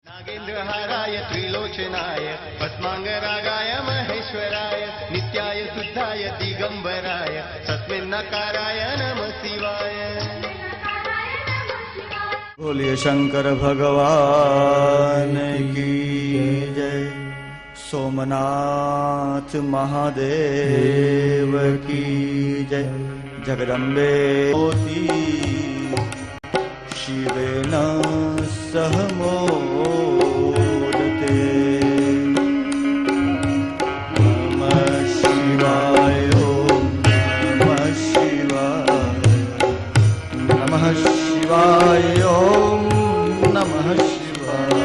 नागेन्द्रहाराय त्रिलोचनाय भस्मांगरागाय महेश्वराय नित्याय शुद्धाय दिगंबराय तस्मिन्नकाराय नमः शिवाय। बोलिए शंकर भगवान की जय। सोमनाथ महादेव की जय। जगदम्बे शिवेन सह मोदते। नमः शिवाय ओम नमः शिवाय। नमः शिवाय ओम नमः शिवाय।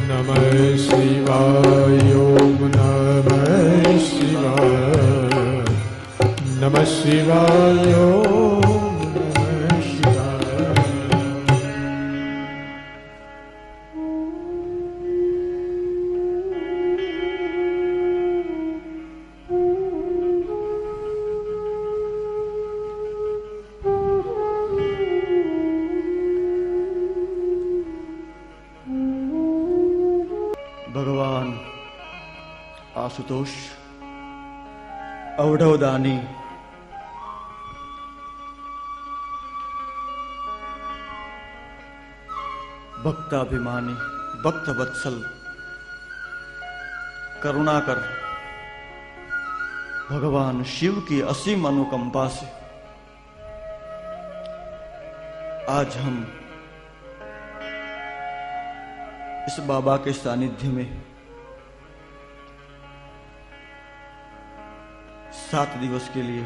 नमः शिवाय ओम नमः शिवाय। नमः शिवाय ओम भगवान आशुतोष अवधवदानी भक्ताभिमानी भक्त वत्सल करुणाकर भगवान शिव की असीम अनुकंपा से आज हम इस बाबा के सानिध्य में 7 दिवस के लिए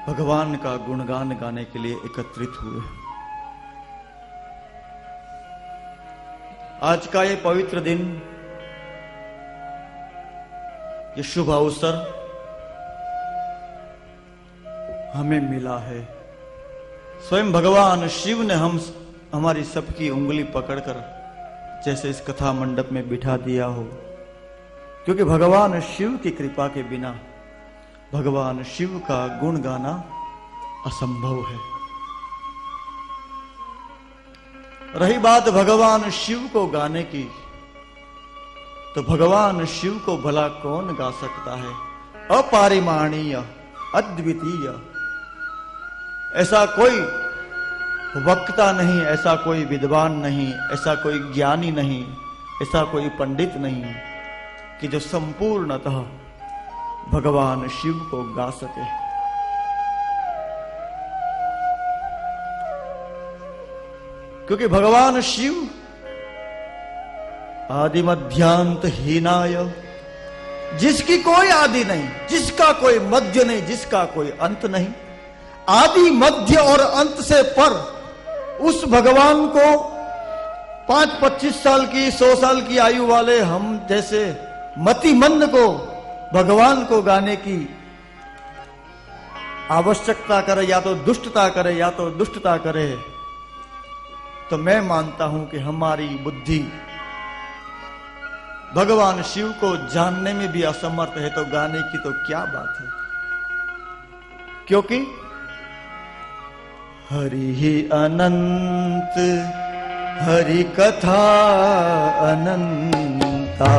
भगवान का गुणगान गाने के लिए एकत्रित हुए। आज का ये पवित्र दिन, ये शुभ अवसर हमें मिला है। स्वयं भगवान शिव ने हमारी सबकी उंगली पकड़कर जैसे इस कथा मंडप में बिठा दिया हो, क्योंकि भगवान शिव की कृपा के बिना भगवान शिव का गुण गाना असंभव है। रही बात भगवान शिव को गाने की, तो भगवान शिव को भला कौन गा सकता है। अपरिमाणीय अद्वितीय, ऐसा कोई वक्ता नहीं, ऐसा कोई विद्वान नहीं, ऐसा कोई ज्ञानी नहीं, ऐसा कोई पंडित नहीं कि जो संपूर्णतः भगवान शिव को गा सके। क्योंकि भगवान शिव आदि मध्यांत हीनाय, जिसकी कोई आदि नहीं, जिसका कोई मध्य नहीं, जिसका कोई अंत नहीं, आदि मध्य और अंत से पर उस भगवान को 5-25 साल की 100 साल की आयु वाले हम जैसे मतिमंद को भगवान को गाने की आवश्यकता करे, या तो दुष्टता करे या तो दुष्टता करे, तो मैं मानता हूं कि हमारी बुद्धि भगवान शिव को जानने में भी असमर्थ है, तो गाने की तो क्या बात है। क्योंकि हरि ही अनंत, हरि कथा अनंता।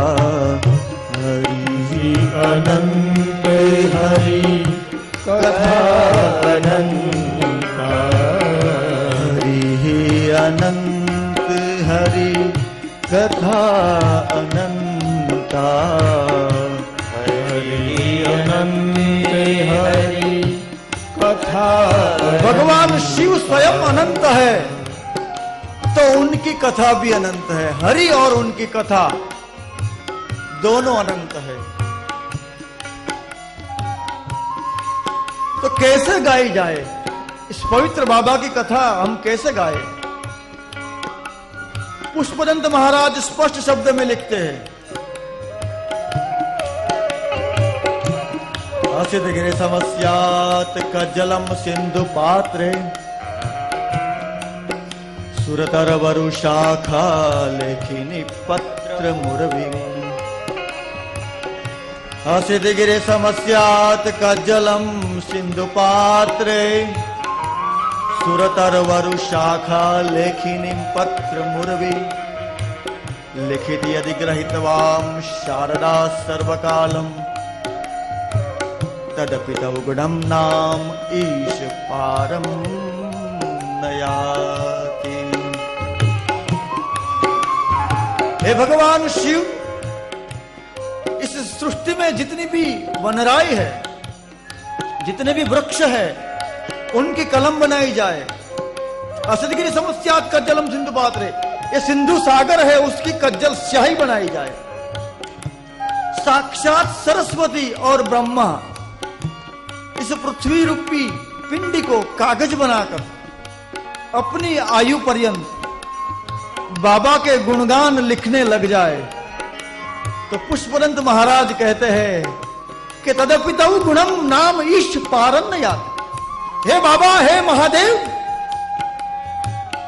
हरि ही अनंत, हरि कथा अनंता। हरि ही अनंत, हरि कथा अनंता। हरि अनंत, हरि कथा। भगवान शिव स्वयं अनंत है, तो उनकी कथा भी अनंत है। हरि और उनकी कथा दोनों अनंत है। तो कैसे गाई जाए इस पवित्र बाबा की कथा, हम कैसे गाए। पुष्पदंत महाराज स्पष्ट शब्द में लिखते हैं, असित गिरि समस्यात कज्जलम सिंधु पात्रे। सुरतर वरु शाखा लेखिनी पत्र मुरवी। असित गिरि समस्यात कज्जलम सिंधु पात्रे। सुरतर वरु शाखा लेखिनीं पत्र मुरवी लिखित यदि ग्रहीतवाम शारदा सर्वकालम तदपि तव गुणम नाम ईश पारम नयाति। हे भगवान शिव, इस सृष्टि में जितनी भी वनराई है, जितने भी वृक्ष है, उनकी कलम बनाई जाए। असदगिरी समस्यात कज्जलम सिंधु पात्रे, ये सिंधु सागर है, उसकी कज्जल स्याही बनाई जाए। साक्षात सरस्वती और ब्रह्मा इस पृथ्वी रूपी पिंडी को कागज बनाकर अपनी आयु पर्यंत बाबा के गुणगान लिखने लग जाए, तो पुष्पदंत महाराज कहते हैं कि तदपि तव गुणम नाम ईश पारन यात। हे बाबा, हे महादेव,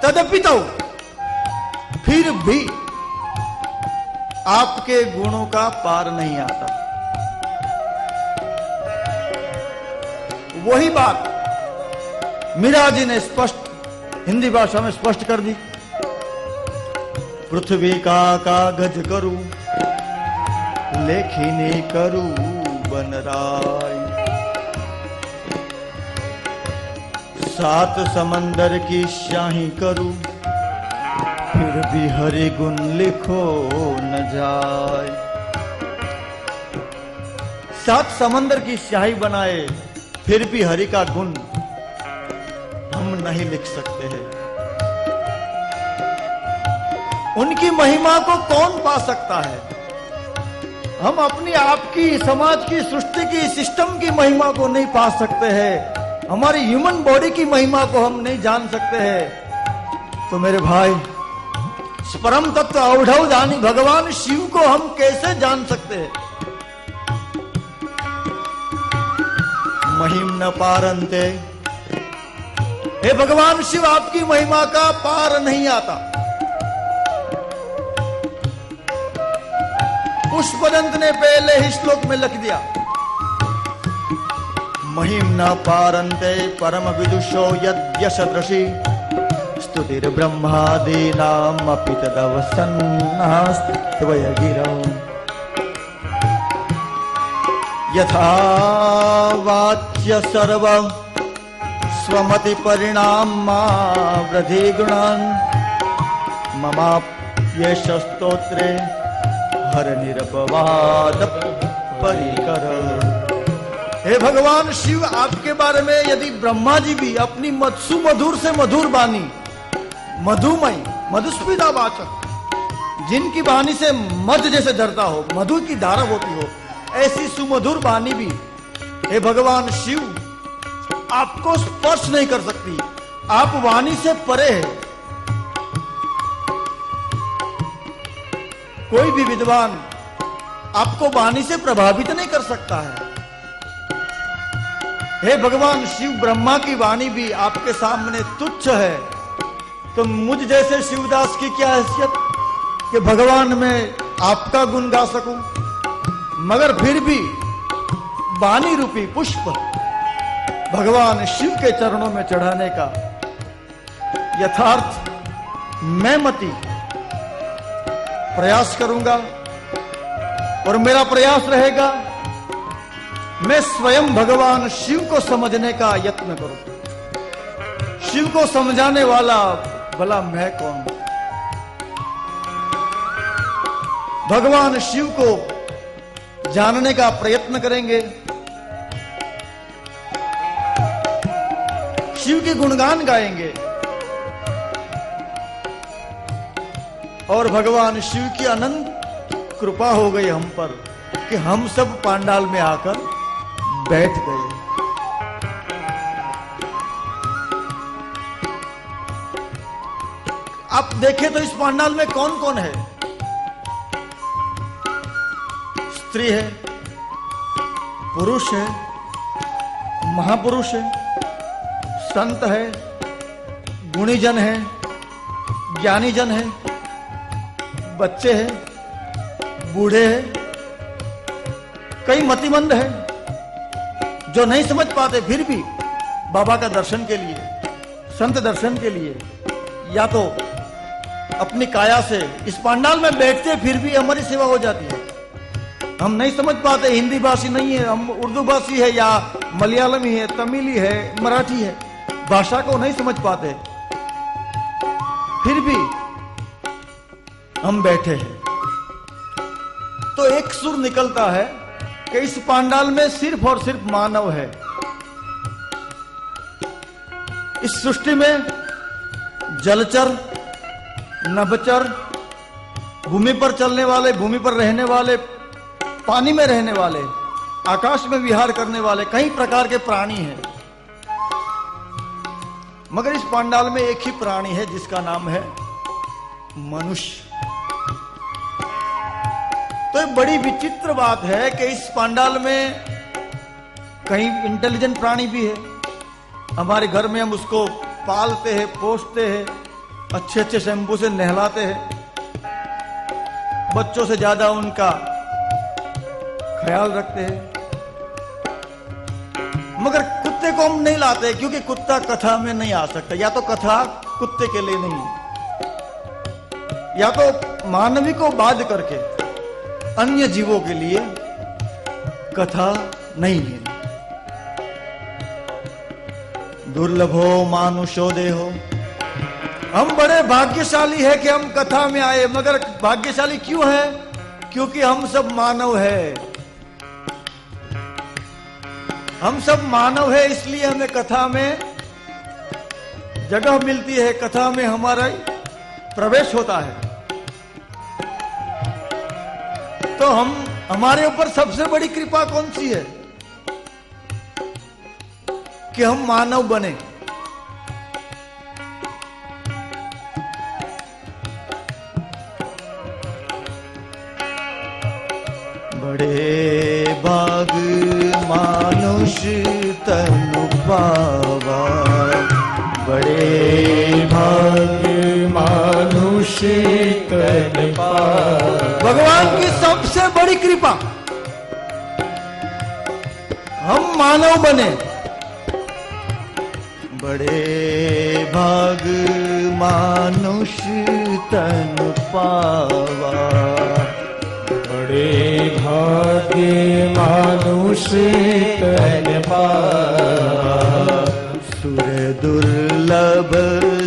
तदपि तव, फिर भी आपके गुणों का पार नहीं आता। वही बात मीरा जी ने स्पष्ट हिंदी भाषा में स्पष्ट कर दी। पृथ्वी का कागज करूं, लेखिनी करूं बनराई, सात समंदर की शाही करूं, फिर भी हरि गुण लिखो न जाए। सात समंदर की स्याही बनाए, फिर भी हरि का गुण हम नहीं लिख सकते हैं। उनकी महिमा को कौन पा सकता है? हम अपनी आपकी समाज की सृष्टि की सिस्टम की महिमा को नहीं पा सकते हैं। हमारी ह्यूमन बॉडी की महिमा को हम नहीं जान सकते हैं। तो मेरे भाई, परम तत्व औढ़व दानी भगवान शिव को हम कैसे जान सकते हैं? महिम न पारंते, हे भगवान शिव, आपकी महिमा का पार नहीं आता। पुष्पदंत ने पहले ही श्लोक में लिख दिया, महिम न पारंते परम विदुषो यद्यशदृशि स्तुतिर ब्रह्मादीनाम अपि तदवसन्नास्त्वय गिरौ। यथा वाच्य सर्व स्वमति परिणाम वृद्धि गुणान ममाप्येष स्तोत्रे हर निरपवाद परिकर। हे भगवान शिव, आपके बारे में यदि ब्रह्मा जी भी अपनी मत्सु मधुर से मधुर वाणी, मधुमय मधुस्मिता वाचक, जिनकी वाणी से मध जैसे झरता हो, मधु की धारा होती हो, ऐसी सुमधुर वाणी भी हे भगवान शिव आपको स्पर्श नहीं कर सकती। आप वाणी से परे हैं। कोई भी विद्वान आपको वाणी से प्रभावित नहीं कर सकता है। हे भगवान शिव, ब्रह्मा की वाणी भी आपके सामने तुच्छ है, तो मुझ जैसे शिवदास की क्या हैसियत कि भगवान में आपका गुण गा सकूं। मगर फिर भी वाणी रूपी पुष्प भगवान शिव के चरणों में चढ़ाने का यथार्थ मैं मती प्रयास करूंगा, और मेरा प्रयास रहेगा मैं स्वयं भगवान शिव को समझने का यत्न करूं। शिव को समझाने वाला भला मैं कौन? भगवान शिव को जानने का प्रयत्न करेंगे, शिव के गुणगान गाएंगे, और भगवान शिव की अनंत कृपा हो गई हम पर कि हम सब पांडाल में आकर बैठ गए। आप देखें तो इस पांडाल में कौन कौन है? स्त्री है, पुरुष है, महापुरुष है, संत है, गुणीजन है, ज्ञानीजन है, बच्चे हैं, बूढ़े हैं, कई मतिमंद हैं जो नहीं समझ पाते फिर भी बाबा का दर्शन के लिए संत दर्शन के लिए या तो अपनी काया से इस पंडाल में बैठते फिर भी हमारी सेवा हो जाती है। हम नहीं समझ पाते, हिंदी भाषी नहीं है, हम उर्दू भाषी है या मलयालमी है, तमिली है, मराठी है, भाषा को नहीं समझ पाते, फिर भी हम बैठे हैं। तो एक सुर निकलता है कि इस पंडाल में सिर्फ और सिर्फ मानव है। इस सृष्टि में जलचर, नभचर, भूमि पर चलने वाले, भूमि पर रहने वाले, पानी में रहने वाले, आकाश में विहार करने वाले कई प्रकार के प्राणी हैं, मगर इस पंडाल में एक ही प्राणी है जिसका नाम है मनुष्य। तो एक बड़ी विचित्र बात है कि इस पंडाल में कई इंटेलिजेंट प्राणी भी है। हमारे घर में हम उसको पालते हैं, पोसते हैं, अच्छे अच्छे शैम्पू से नहलाते हैं, बच्चों से ज्यादा उनका ख्याल रखते हैं, मगर कुत्ते को हम नहीं लाते क्योंकि कुत्ता कथा में नहीं आ सकता। या तो कथा कुत्ते के लिए नहीं, या तो मानवी को बाध करके अन्य जीवों के लिए कथा नहीं है। दुर्लभो मानुषो देहो, हम बड़े भाग्यशाली है कि हम कथा में आए, मगर भाग्यशाली क्यों है? क्योंकि हम सब मानव है। हम सब मानव है, इसलिए हमें कथा में जगह मिलती है, कथा में हमारा प्रवेश होता है। तो हमारे ऊपर सबसे बड़ी कृपा कौन सी है कि हम मानव बने। बड़े भाग मानुष तनु पावा, बड़े भाग मानुष तनु पावा। भगवान की सबसे बड़ी कृपा हम मानव बने। बड़े भाग मानुष तनु पावा, बड़े भाग्य मानुष तन पावा। सुर दुर्लभ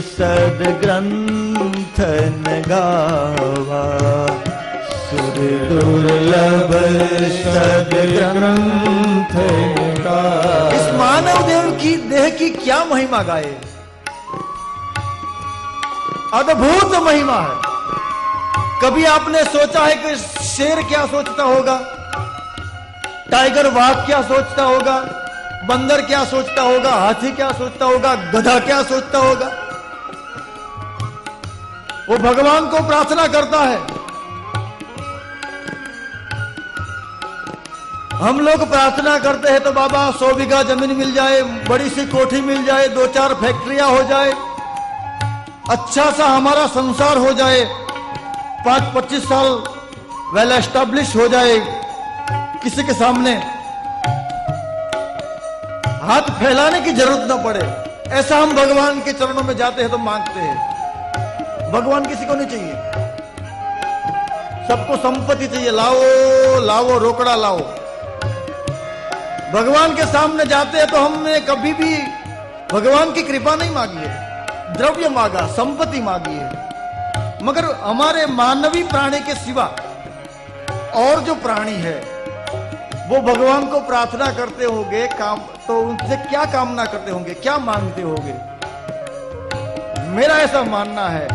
सद्ग्रंथ न गावा, सुर दुर्लभ सद्ग्रंथ न गावा। इस मानव देह की क्या महिमा गाए, अद्भुत महिमा है। कभी आपने सोचा है कि शेर क्या सोचता होगा, टाइगर वाघ क्या सोचता होगा, बंदर क्या सोचता होगा, हाथी क्या सोचता होगा, गधा क्या सोचता होगा? वो भगवान को प्रार्थना करता है। हम लोग प्रार्थना करते हैं तो बाबा 100 बीघा जमीन मिल जाए, बड़ी सी कोठी मिल जाए, 2-4 फैक्ट्रियां हो जाए, अच्छा सा हमारा संसार हो जाए, 5-25 साल वेल एस्टेब्लिश हो जाए, किसी के सामने हाथ फैलाने की जरूरत न पड़े। ऐसा हम भगवान के चरणों में जाते हैं तो मांगते हैं। भगवान किसी को नहीं चाहिए, सबको संपत्ति चाहिए, लाओ लाओ रोकड़ा लाओ। भगवान के सामने जाते हैं तो हमने कभी भी भगवान की कृपा नहीं मांगी है, द्रव्य मांगा, संपत्ति मांगी है। मगर हमारे मानवी प्राणी के सिवा और जो प्राणी है वो भगवान को प्रार्थना करते होंगे, काम तो उनसे क्या कामना करते होंगे, क्या मांगते होंगे? मेरा ऐसा मानना है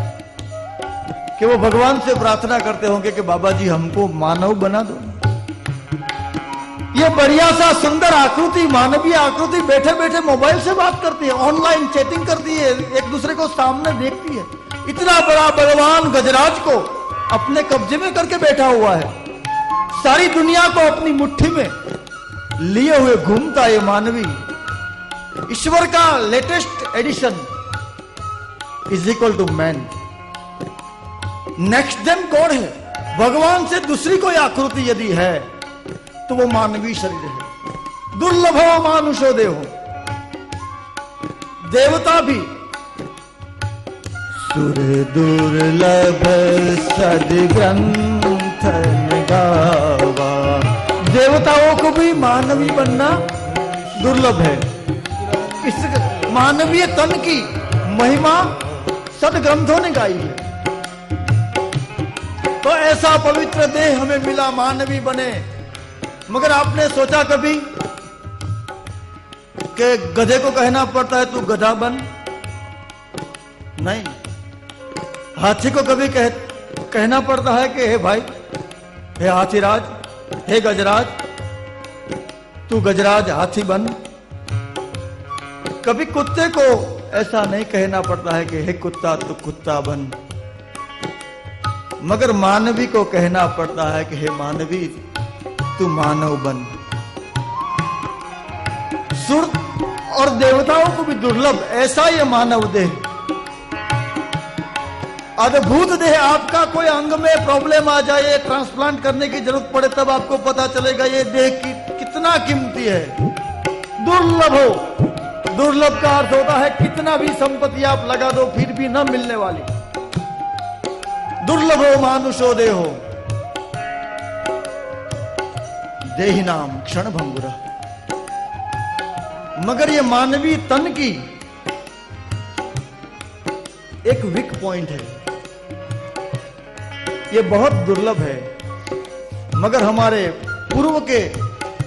कि वो भगवान से प्रार्थना करते होंगे कि बाबा जी हमको मानव बना दो। ये बढ़िया सा सुंदर आकृति, मानवीय आकृति बैठे बैठे मोबाइल से बात करती है, ऑनलाइन चैटिंग करती है, एक दूसरे को सामने देखती है। इतना बड़ा भगवान गजराज को अपने कब्जे में करके बैठा हुआ है, सारी दुनिया को अपनी मुट्ठी में लिए हुए घूमता है मानवी। ईश्वर का latest edition is equal to man, next than God है। भगवान से दूसरी कोई आकृति यदि है तो वो मानवीय शरीर है। दुर्लभो मानुषो देहो, देवता भी सुर दुर्लभ सद्ग्रंथ गावा। देवताओं को भी मानवी बनना दुर्लभ है। इस मानवीय तन की महिमा सदग्रंथों ने गाई है। तो ऐसा पवित्र देह हमें मिला, मानवी बने। मगर आपने सोचा कभी कि गधे को कहना पड़ता है तू गधा बन? नहीं। हाथी को कभी कहना पड़ता है कि हे भाई, हे हाथीराज, हे गजराज, तू गजराज हाथी बन? कभी कुत्ते को ऐसा नहीं कहना पड़ता है कि हे कुत्ता तू कुत्ता बन। मगर मानवी को कहना पड़ता है कि हे मानवी तू मानव बन। सुर और देवताओं को भी दुर्लभ ऐसा ये मानव देह, अद्भुत देह। आपका कोई अंग में प्रॉब्लम आ जाए, ट्रांसप्लांट करने की जरूरत पड़े, तब आपको पता चलेगा ये देह कितना कीमती है। दुर्लभ हो, दुर्लभ का अर्थ होता है कितना भी संपत्ति आप लगा दो फिर भी न मिलने वाली। दुर्लभ हो मानुषो देहो देहि नाम क्षण भंगुरा। मगर ये मानवीय तन की एक वीक पॉइंट है, ये बहुत दुर्लभ है। मगर हमारे पूर्व के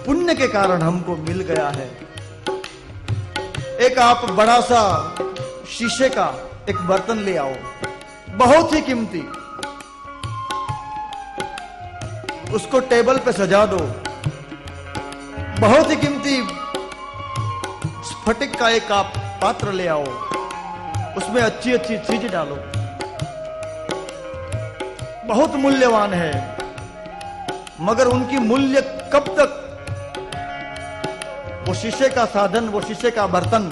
पुण्य के कारण हमको मिल गया है। एक आप बड़ा सा शीशे का एक बर्तन ले आओ, बहुत ही कीमती, उसको टेबल पे सजा दो। बहुत ही कीमती स्फटिक का एक आप पात्र ले आओ, उसमें अच्छी अच्छी चीजें डालो, बहुत मूल्यवान है। मगर उनकी मूल्य कब तक, वो शीशे का साधन, वो शीशे का बर्तन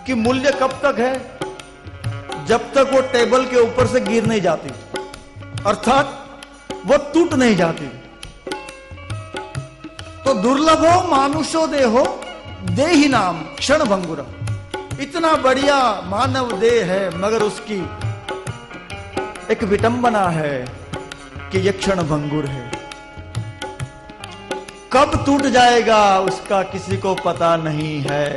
की मूल्य कब तक है? जब तक वो टेबल के ऊपर से गिर नहीं जाती, अर्थात वो टूट नहीं जाती। तो दुर्लभ हो मानुषो देहो देहि नाम क्षण भंगुरा। इतना बढ़िया मानव देह है, मगर उसकी एक विटंबना है कि यह क्षण भंगुर है। कब टूट जाएगा उसका किसी को पता नहीं है।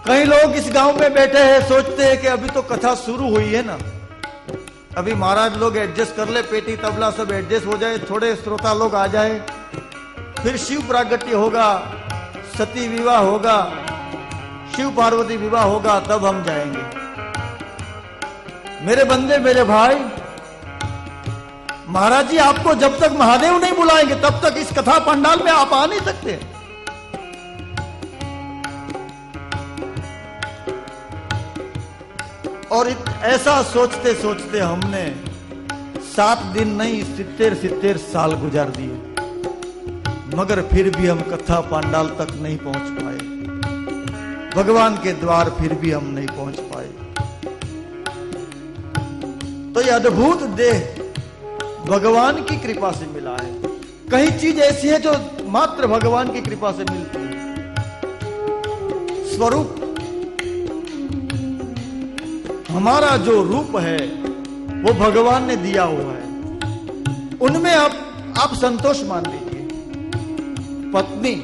कई लोग इस गांव में बैठे हैं, सोचते हैं कि अभी तो कथा शुरू हुई है ना, अभी महाराज लोग एडजस्ट कर ले, पेटी तबला सब एडजस्ट हो जाए, थोड़े श्रोता लोग आ जाए, फिर शिव प्रागट्य होगा, सती विवाह होगा, शिव पार्वती विवाह होगा, तब हम जाएंगे। मेरे बंदे, मेरे भाई, महाराज जी आपको जब तक महादेव नहीं बुलाएंगे तब तक इस कथा पंडाल में आप आ नहीं सकते। और ऐसा सोचते सोचते हमने 7 दिन नहीं 70 साल गुजार दिए, मगर फिर भी हम कथा पंडाल तक नहीं पहुंच पाए। भगवान के द्वार फिर भी हम नहीं पहुंच पाए। तो यह अद्भुत देह भगवान की कृपा से मिला है। कई चीज ऐसी है जो मात्र भगवान की कृपा से मिलती है। स्वरूप, हमारा जो रूप है वो भगवान ने दिया हुआ है, उनमें आप संतोष मान लीजिए। पत्नी,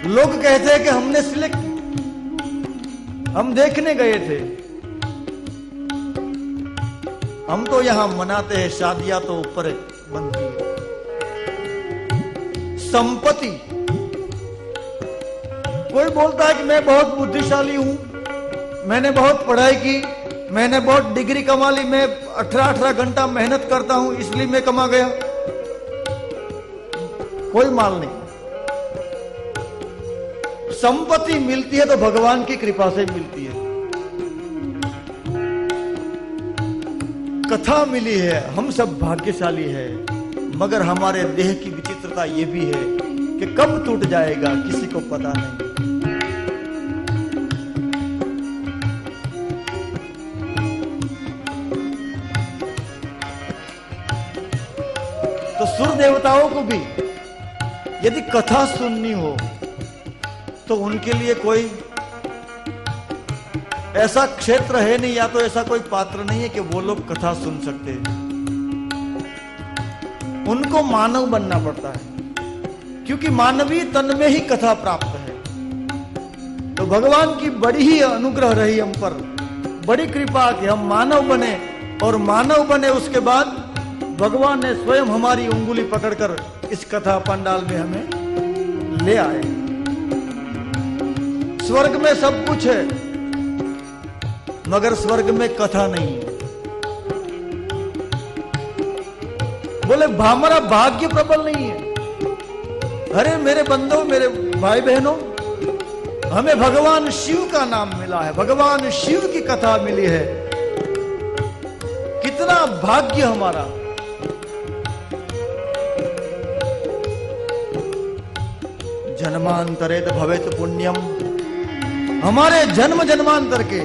लोग कहते हैं कि हमने सिलेक्ट, हम देखने गए थे, हम तो यहां मनाते हैं, शादियां तो ऊपर बनती है। संपत्ति, कोई बोलता है कि मैं बहुत बुद्धिशाली हूं, मैंने बहुत पढ़ाई की, मैंने बहुत डिग्री कमा ली, मैं 18 घंटा मेहनत करता हूं इसलिए मैं कमा गया। कोई माल नहीं। संपत्ति मिलती है तो भगवान की कृपा से मिलती है। कथा मिली है, हम सब भाग्यशाली है, मगर हमारे देह की विचित्रता यह भी है कि कब टूट जाएगा किसी को पता नहीं। तो सुर देवताओं को भी यदि कथा सुननी हो तो उनके लिए कोई ऐसा क्षेत्र है नहीं, या तो ऐसा कोई पात्र नहीं है कि वो लोग कथा सुन सकते हैं। उनको मानव बनना पड़ता है, क्योंकि मानवीय तन में ही कथा प्राप्त है। तो भगवान की बड़ी ही अनुग्रह रही हम पर, बड़ी कृपा कि हम मानव बने, और मानव बने उसके बाद भगवान ने स्वयं हमारी उंगली पकड़कर इस कथा पंडाल में हमें ले आए। स्वर्ग में सब कुछ है, मगर स्वर्ग में कथा नहीं है। बोले हमारा भाग्य प्रबल नहीं है। अरे मेरे बंदों, मेरे भाई बहनों, हमें भगवान शिव का नाम मिला है, भगवान शिव की कथा मिली है। कितना भाग्य हमारा। जन्मांतरेत भवेत पुण्यम, हमारे जन्म जन्मांतर के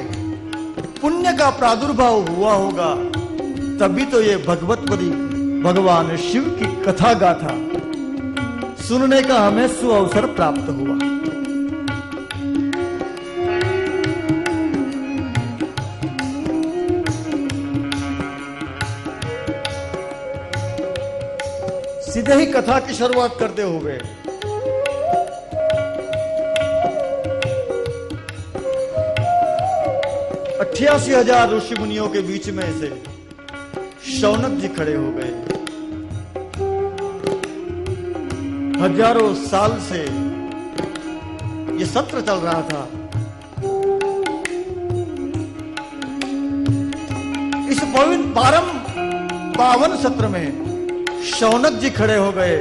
पुण्य का प्रादुर्भाव हुआ होगा, तभी तो ये भगवतपदी भगवान शिव की कथा गाथा सुनने का हमें सुअवसर प्राप्त हुआ। सीधे ही कथा की शुरुआत करते हुए 88,000 ऋषि मुनियों के बीच में से शौनक जी खड़े हो गए। हजारों साल से ये सत्र चल रहा था। इस पावन सत्र में शौनक जी खड़े हो गए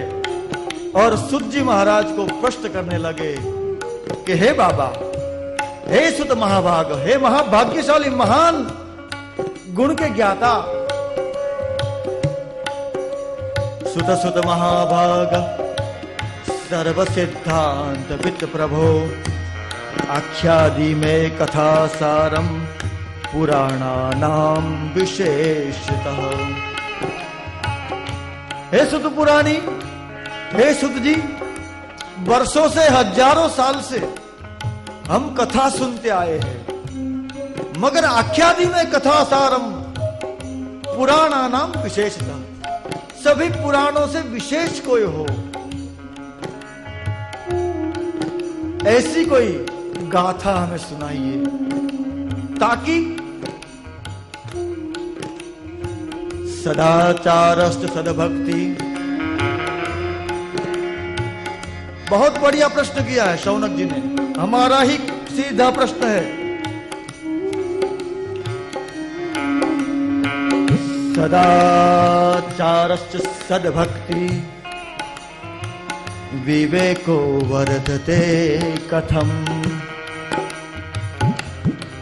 और सुत जी महाराज को प्रश्न करने लगे कि हे बाबा, हे सुत महाभाग, हे महाभाग्यशाली महान गुण के ज्ञाता, सुत सुत महाभाग सर्व सिद्धांत वित्त प्रभो, आख्यादि में कथा सारम पुराणानाम विशेषतः। हे सुत पुराणी, हे सुत जी, वर्षों से हजारों साल से हम कथा सुनते आए हैं, मगर आख्यादि में कथा सारम पुराणानाम विशेषतः, सभी पुराणों से विशेष कोई हो, ऐसी कोई गाथा हमें सुनाइए, ताकि सदाचारस्त सदभक्ति। बहुत बढ़िया प्रश्न किया है शौनक जी ने, हमारा ही सीधा प्रश्न है। सदाचारस्त सदभक्ति विवेको वर्धते कथम।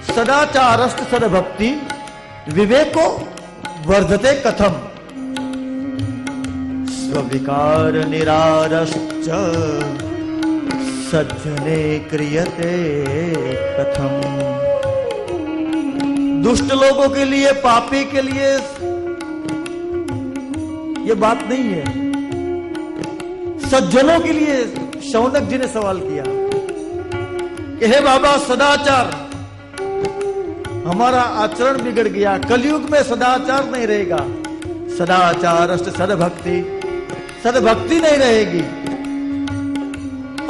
सदाचारस्त सदभक्ति विवेको वर्धते कथम, स्विकार निरारश्च सज्जने क्रियते कथम। दुष्ट लोगों के लिए, पापी के लिए ये बात नहीं है, सज्जनों के लिए शौनक जी ने सवाल किया कि हे बाबा, सदाचार, हमारा आचरण बिगड़ गया, कलयुग में सदाचार नहीं रहेगा, सदाचार सदभक्ति, सदभक्ति नहीं रहेगी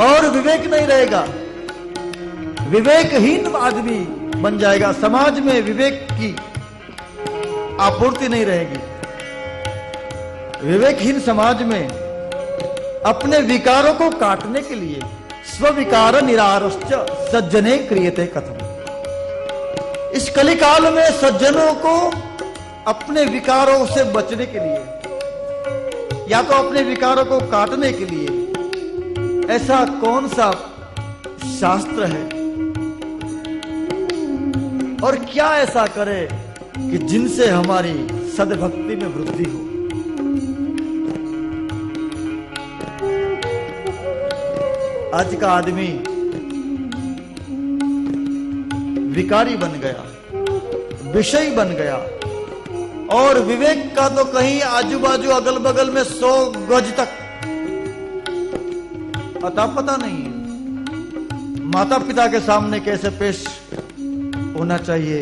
और विवेक नहीं रहेगा, विवेकहीन आदमी बन जाएगा, समाज में विवेक की आपूर्ति नहीं रहेगी। विवेकहीन समाज में अपने विकारों को काटने के लिए स्विकार निरारश्च सज्जने क्रियते कथम। इस कलिकाल में सज्जनों को अपने विकारों से बचने के लिए या तो अपने विकारों को काटने के लिए ऐसा कौन सा शास्त्र है और क्या ऐसा करे कि जिनसे हमारी सद्भक्ति में वृद्धि हो। आज का आदमी विकारी बन गया, विषयी बन गया, और विवेक का तो कहीं आजू बाजू अगल बगल में 100 गज तक अता पता नहीं है। माता पिता के सामने कैसे पेश होना चाहिए,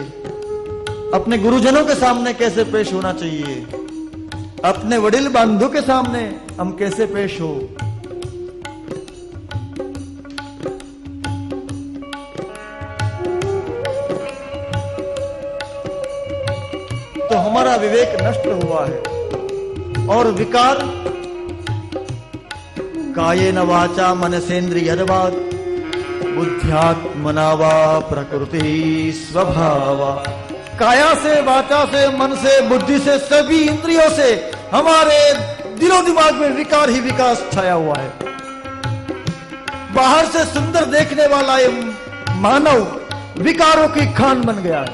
अपने गुरुजनों के सामने कैसे पेश होना चाहिए, अपने वडिल बंधु के सामने हम कैसे पेश हो। तो हमारा विवेक नष्ट हुआ है और विकार कायेन वाचा मनसेन्द्रियर्वा बुद्ध्यात्मना वा प्रकृति स्वभावा। काया से, वाचा से, मन से, बुद्धि से, सभी इंद्रियों से हमारे दिलो दिमाग में विकार ही विकास छाया हुआ है। बाहर से सुंदर देखने वाला ये मानव विकारों की खान बन गया है।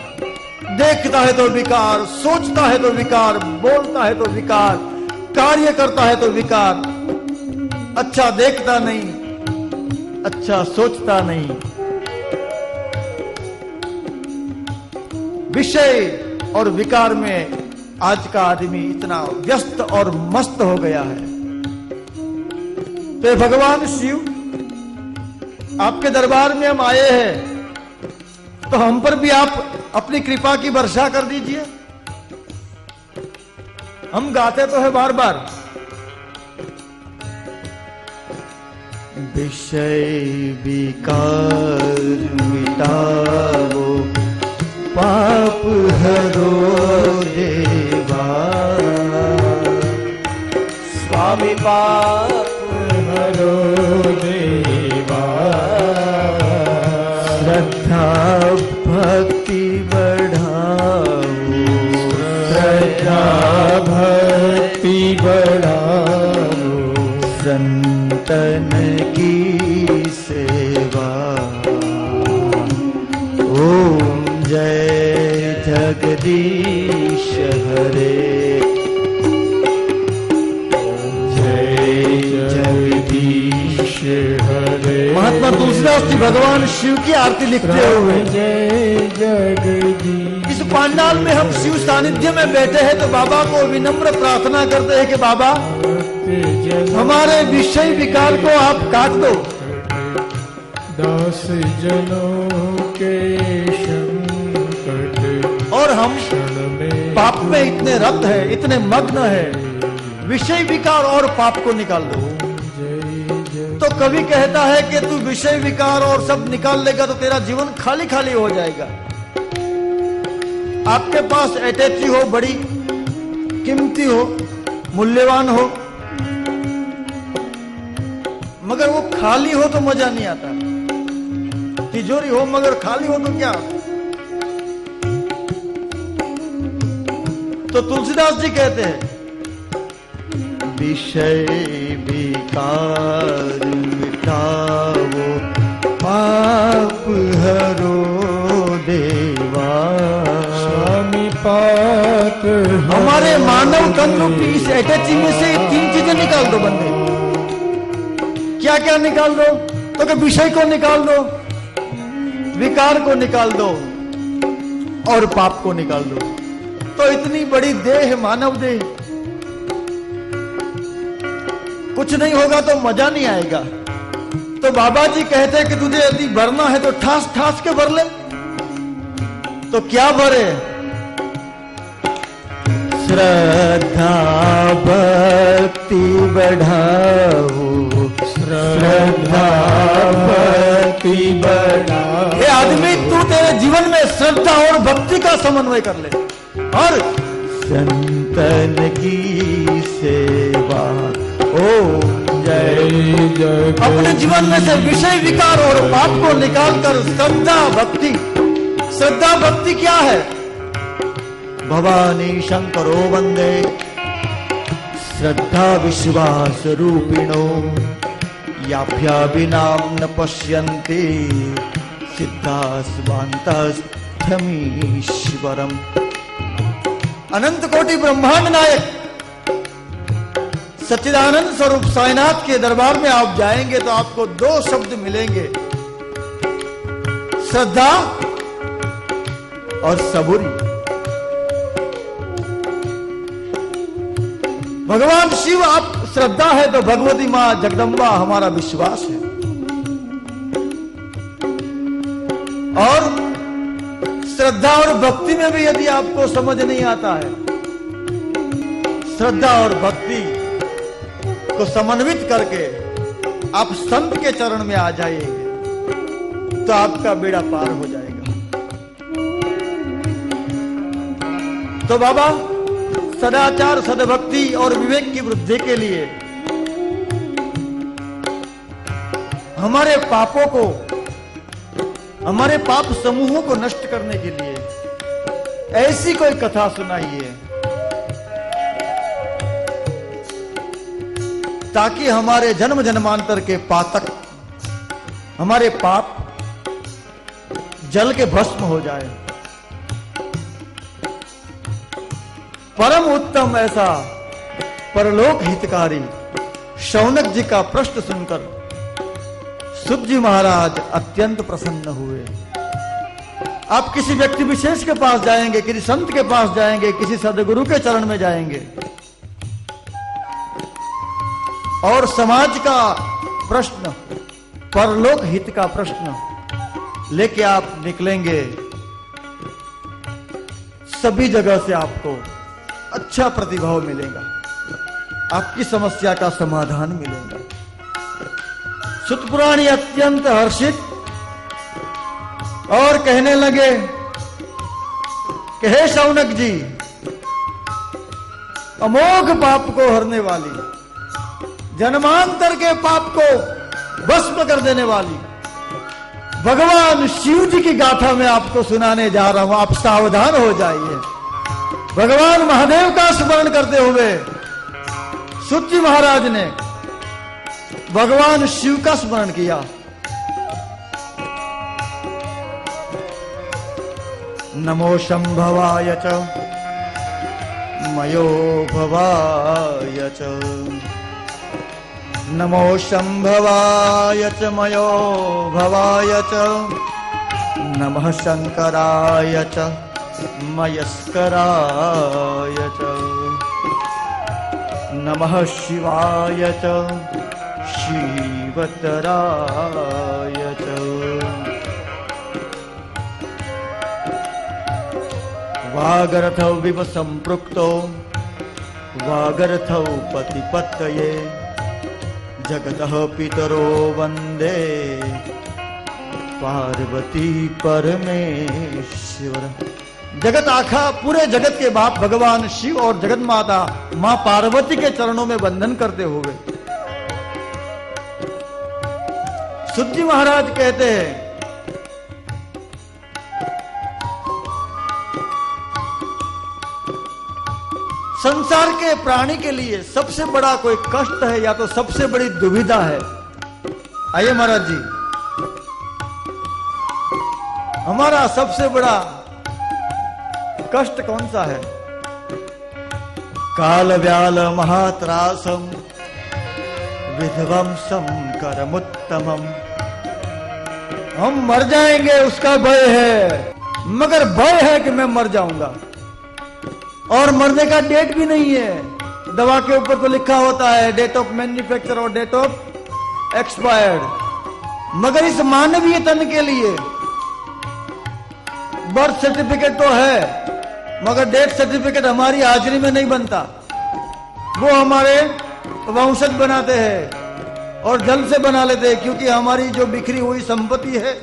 देखता है तो विकार, सोचता है तो विकार, बोलता है तो विकार, कार्य करता है तो विकार। अच्छा देखता नहीं, अच्छा सोचता नहीं, विषय और विकार में आज का आदमी इतना व्यस्त और मस्त हो गया है। तो भगवान शिव आपके दरबार में हम आए हैं, तो हम पर भी आप अपनी कृपा की वर्षा कर दीजिए। हम गाते तो है बार बार, विषय विकार मिटाओ पाप हरो देवा, स्वामी पाप हरो देवा। श्रद्धा भक्ति बढ़ाओ, श्रद्धा भक्ति बढ़ाओ। संतन की सेवा। ओम जय जगदीश हरे, जय जगदीश हरे। महात्मा तुलसीदास जी भगवान शिव की आरती लिखते हुए, जय जगदीश। इस पंडाल में हम शिव सानिध्य में बैठे हैं तो बाबा को विनम्र प्रार्थना करते हैं कि बाबा हमारे विषय विकार को आप काट दो। दास जनों के संकट और हम में पाप में इतने रत है, इतने मग्न है, विषय विकार और पाप को निकाल दो। तो कवि कहता है कि तू विषय विकार और सब निकाल लेगा तो तेरा जीवन खाली खाली हो जाएगा। आपके पास अटैची हो, बड़ी कीमती हो, मूल्यवान हो, मगर वो खाली हो तो मजा नहीं आता। तिजोरी हो मगर खाली हो तो क्या। तो तुलसीदास जी कहते हैं विषय विकार मिटाओ पाप हरो देवा। स्वामी पाप हमारे मानव तन रूपी इस अटैची में से 3 चीजें निकाल दो बंदे। क्या क्या निकाल दो? तो कि विषय को निकाल दो, विकार को निकाल दो और पाप को निकाल दो। तो इतनी बड़ी देह, मानव देह, कुछ नहीं होगा तो मजा नहीं आएगा। तो बाबा जी कहते हैं कि तुझे यदि भरना है तो ठास ठास के भर ले। तो क्या भरे? श्रद्धा भक्ति बढ़ाओ, श्रद्धा भक्ति बढ़ाओ। ये आदमी तू तेरे जीवन में श्रद्धा और भक्ति का समन्वय कर ले और संतन की सेवा। ओ जय जय। अपने जीवन में से विषय विकार और पाप को निकालकर श्रद्धा भक्ति। श्रद्धा भक्ति क्या है? भवानी शंकरो वंदे श्रद्धा विश्वास रूपिणो याभ्या विनाम न पश्यन्ति सिद्धा स्वान्तस्थमीश्वरम। अनंत कोटि ब्रह्मांड नायक सच्चिदानंद स्वरूप साईनाथ के दरबार में आप जाएंगे तो आपको 2 शब्द मिलेंगे, श्रद्धा और सबूरी। भगवान शिव आप श्रद्धा है तो भगवती मां जगदम्बा हमारा विश्वास है। और श्रद्धा और भक्ति में भी यदि आपको समझ नहीं आता है, श्रद्धा और भक्ति को समन्वित करके आप संत के चरण में आ जाइएगा तो आपका बेड़ा पार हो जाएगा। तो बाबा सदाचार, सद्भक्ति और विवेक की वृद्धि के लिए, हमारे पापों को, हमारे पाप समूहों को नष्ट करने के लिए ऐसी कोई कथा सुनाइए ताकि हमारे जन्म जन्मांतर के पातक, हमारे पाप जल के भस्म हो जाए। परम उत्तम ऐसा परलोक हितकारी शौनक जी का प्रश्न सुनकर सुत जी महाराज अत्यंत प्रसन्न हुए। आप किसी व्यक्ति विशेष के पास जाएंगे, किसी संत के पास जाएंगे, किसी सदगुरु के चरण में जाएंगे और समाज का प्रश्न, परलोक हित का प्रश्न लेके आप निकलेंगे, सभी जगह से आपको अच्छा प्रतिभाव मिलेगा, आपकी समस्या का समाधान मिलेगा। सुतपुराणी अत्यंत हर्षित और कहने लगे कि हे शौनक जी, अमोघ पाप को हरने वाली, जन्मांतर के पाप को भस्म कर देने वाली भगवान शिव जी की गाथा मैं आपको सुनाने जा रहा हूं, आप सावधान हो जाइए। भगवान महादेव का स्मरण करते हुए सुत जी महाराज ने भगवान शिव का स्मरण किया। नमो शंभवाय च मयो भवाय च, नमो शंभवाय च मयो भवाय च, नमः शंकराय च मयस्कराय च, नमः शिवाय च शिवतराय च। वागर्थौ विव संपृक्तो वागर्थौ पतिपत्तये, जगतः पितरो वंदे पार्वती परमेश्वर। जगत आखा, पूरे जगत के बाप भगवान शिव और जगत माता मां पार्वती के चरणों में वंदन करते हुए सुत जी महाराज कहते हैं, संसार के प्राणी के लिए सबसे बड़ा कोई कष्ट है या तो सबसे बड़ी दुविधा है। आइए महाराज जी, हमारा सबसे बड़ा कष्ट कौन सा है? काल व्याल महात्रासम विध्वंसम करमुत्तमम। हम मर जाएंगे उसका भय है, मगर भय है कि मैं मर जाऊंगा और मरने का डेट भी नहीं है। दवा के ऊपर तो लिखा होता है डेट ऑफ मैन्युफैक्चर और डेट ऑफ एक्सपायर्ड, मगर इस मानवीय तन के लिए बर्थ सर्टिफिकेट तो है मगर डेथ सर्टिफिकेट हमारी हाजिरी में नहीं बनता, वो हमारे वंशज बनाते हैं और जल्द से बना लेते हैं, क्योंकि हमारी जो बिखरी हुई संपत्ति है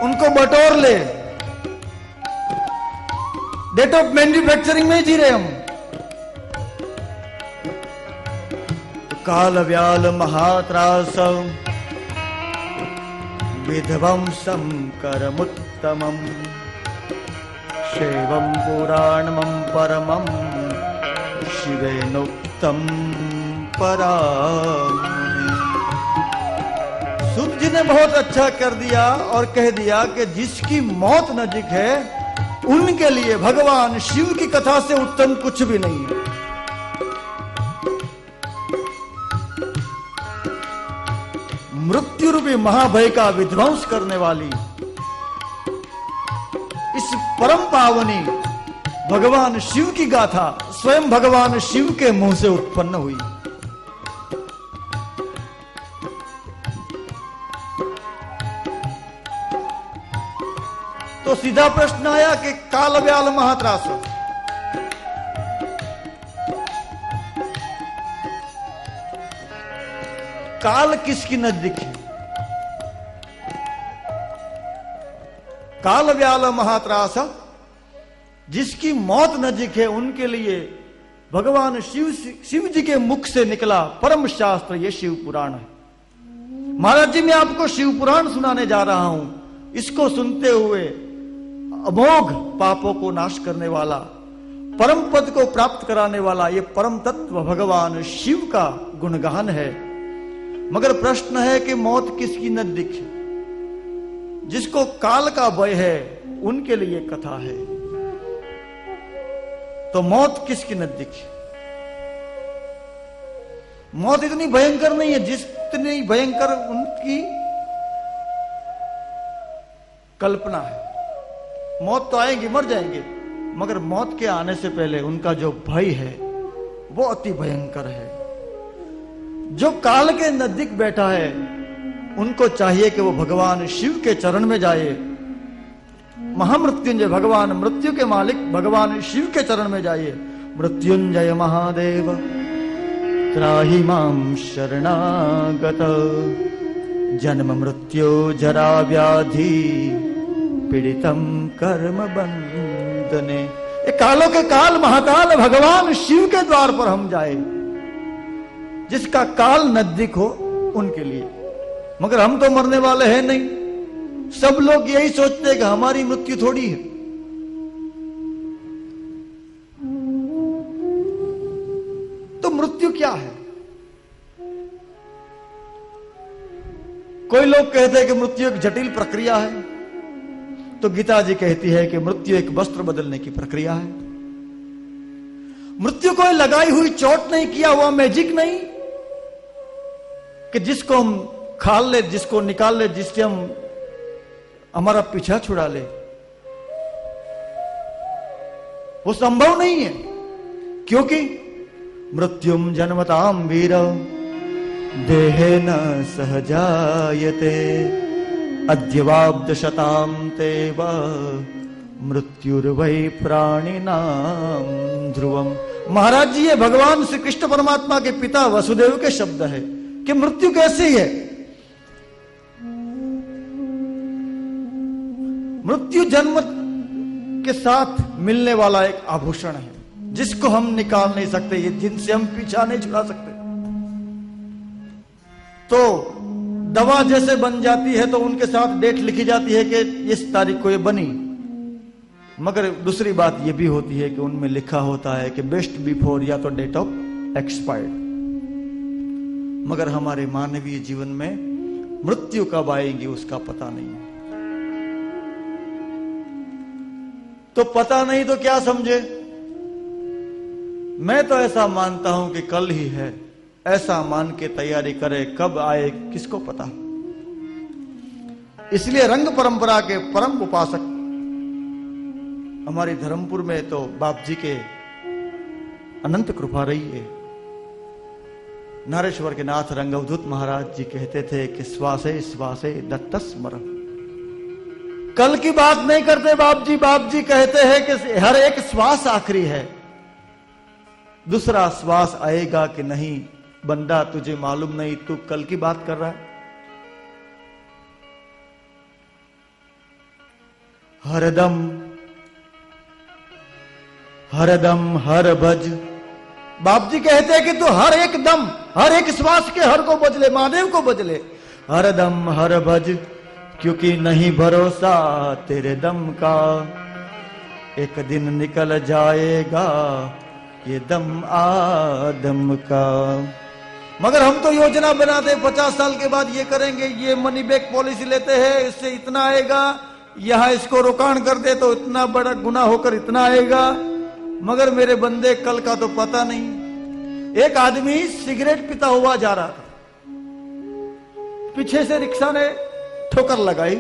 उनको बटोर ले। डेट ऑफ मैन्युफैक्चरिंग में जी रहे हम। काल व्याल महात्रासम विध्वंसम करमुत्तमम, शैवं पुराणमं परमं शिवेनोक्तं परामुनि। सुत जी ने बहुत अच्छा कर दिया और कह दिया कि जिसकी मौत नजीक है उनके लिए भगवान शिव की कथा से उत्तम कुछ भी नहीं है। मृत्यु रूपी महाभय का विध्वंस करने वाली इस परम पावनी भगवान शिव की गाथा स्वयं भगवान शिव के मुंह से उत्पन्न हुई। सीधा प्रश्न आया कि काल व्याल महात्रास, काल किसकी नजदीक है? काल व्याल महात्रास, जिसकी मौत नजदीक है उनके लिए भगवान शिव जी के मुख से निकला परम शास्त्र ये शिव पुराण है। महाराज जी मैं आपको शिव पुराण सुनाने जा रहा हूं। इसको सुनते हुए अमोघ पापों को नाश करने वाला, परम पद को प्राप्त कराने वाला ये परम तत्व भगवान शिव का गुणगान है। मगर प्रश्न है कि मौत किसकी नजदीक है? जिसको काल का भय है उनके लिए कथा है। तो मौत किसकी नजदीक है? मौत इतनी भयंकर नहीं है जितनी भयंकर उनकी कल्पना है। मौत तो आएंगी, मर जाएंगे, मगर मौत के आने से पहले उनका जो भय है वो अति भयंकर है। जो काल के नजदीक बैठा है उनको चाहिए कि वो भगवान शिव के चरण में जाए। महामृत्युंजय भगवान मृत्यु के मालिक भगवान शिव के चरण में जाइए। मृत्युंजय महादेव त्राहि मां शरणागत, जन्म मृत्यु जरा व्याधि पीड़ितम कर्म बंधने। ये कालों के काल महाकाल भगवान शिव के द्वार पर हम जाए। जिसका काल नजदीक हो उनके लिए। मगर हम तो मरने वाले हैं नहीं। सब लोग यही सोचते हैं कि हमारी मृत्यु थोड़ी है। तो मृत्यु क्या है? कोई लोग कहते हैं कि मृत्यु एक जटिल प्रक्रिया है, तो गीता जी कहती है कि मृत्यु एक वस्त्र बदलने की प्रक्रिया है। मृत्यु कोई लगाई हुई चोट नहीं, किया हुआ मैजिक नहीं कि जिसको हम खाल ले, जिसको निकाल ले, जिससे हम हमारा पीछा छुड़ा ले। वो संभव नहीं है, क्योंकि मृत्युम जन्मताम वीर देहेन सहजायते, अद्यवाब्द शताम तेव मृत्युर्वै प्राणिनाम ध्रुवम। महाराज जी ये भगवान श्री कृष्ण परमात्मा के पिता वसुदेव के शब्द है कि मृत्यु कैसी है। मृत्यु जन्म के साथ मिलने वाला एक आभूषण है जिसको हम निकाल नहीं सकते, ये जिनसे हम पीछा नहीं छुड़ा सकते। तो दवा जैसे बन जाती है तो उनके साथ डेट लिखी जाती है कि इस तारीख को ये बनी। मगर दूसरी बात ये भी होती है कि उनमें लिखा होता है कि बेस्ट बिफोर या तो डेट ऑफ एक्सपायर्ड। मगर हमारे मानवीय जीवन में मृत्यु कब आएगी उसका पता नहीं है। तो पता नहीं तो क्या समझे? मैं तो ऐसा मानता हूं कि कल ही है, ऐसा मान के तैयारी करे। कब आए किसको पता। इसलिए रंग परंपरा के परम उपासक हमारे धर्मपुर में तो बाप जी के अनंत कृपा रही है। नारेश्वर के नाथ रंग अवधूत महाराज जी कहते थे कि श्वासे श्वासे दत्त स्मरण। कल की बात नहीं करते बाप जी कहते हैं कि हर एक श्वास आखिरी है, दूसरा श्वास आएगा कि नहीं बंदा तुझे मालूम नहीं, तू कल की बात कर रहा है। हरदम हरदम हर भज। बाप जी कहते हैं कि तू हर एक दम, हर एक श्वास के हर को बजले, महादेव को बजले। हरदम हर भज, क्योंकि नहीं भरोसा तेरे दम का, एक दिन निकल जाएगा ये दम आदम का। मगर हम तो योजना बनाते 50 साल के बाद ये करेंगे, ये मनी बैक पॉलिसी लेते हैं, इससे इतना आएगा, यहां इसको रोकाण कर दे तो इतना बड़ा गुना होकर इतना आएगा। मगर मेरे बंदे कल का तो पता नहीं। एक आदमी सिगरेट पीता हुआ जा रहा था, पीछे से रिक्शा ने ठोकर लगाई,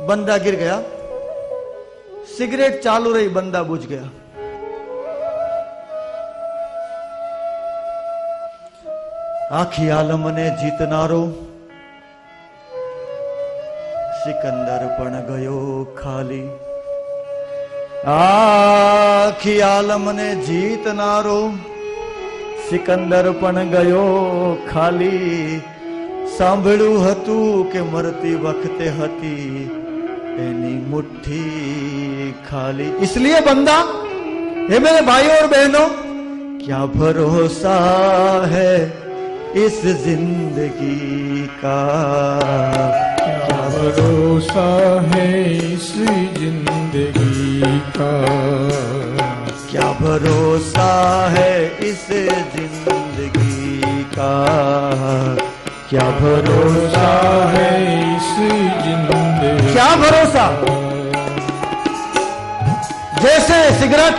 बंदा गिर गया, सिगरेट चालू रही, बंदा बुझ गया। आखी आलम ने जीतनारो સિકંદર પણ ગયો ખાલી, આખી આલમને જીતનારો સિકંદર પણ ગયો ખાલી. સાંભળ્યું હતું કે મરતી વખતે હતી એની મુઠ્ઠી खाली. इसलिए बंदा, हे मेरे भाइयों और बहनों, क्या भरोसा है इस जिंदगी का, क्या भरोसा है इस जिंदगी का, क्या भरोसा है इस जिंदगी का, क्या भरोसा है इस जिंदगी. क्या भरोसा. जैसे सिगरेट